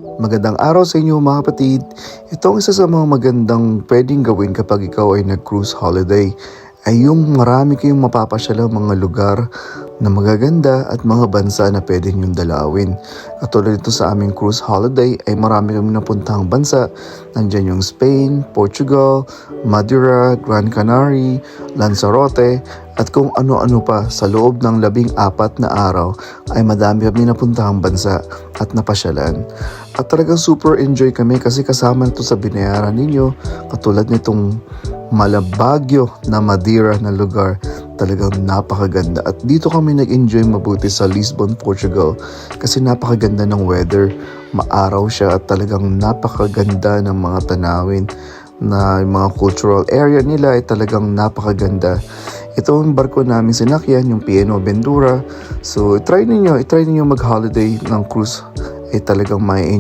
Magandang araw sa inyo mga kapatid. Ito ang isa sa mga magandang pwedeng gawin kapag ikaw ay nag-cruise holiday ay yung marami kayong mapapasyalang mga lugar na magaganda at mga bansa na pwede niyong dalawin. Katulad nito sa aming cruise holiday ay marami kami napuntahang bansa. Nandyan yung Spain, Portugal, Madeira, Gran Canaria, Lanzarote at kung ano-ano pa sa loob ng 14 na araw ay madami kami napuntahang bansa at napasyalan. At talagang super enjoy kami kasi kasama nito sa binayaran ninyo katulad nitong Malabagyo na Madeira na lugar. Talagang napakaganda at dito kami nag-enjoy mabuti sa Lisbon, Portugal kasi napakaganda ng weather. Maaraw siya at talagang napakaganda ng mga tanawin na yung mga cultural area nila ay talagang napakaganda. Ito ang barko namin sinakyan, yung P&O Ventura. So, i-try ninyo mag-holiday ng cruise ay talagang may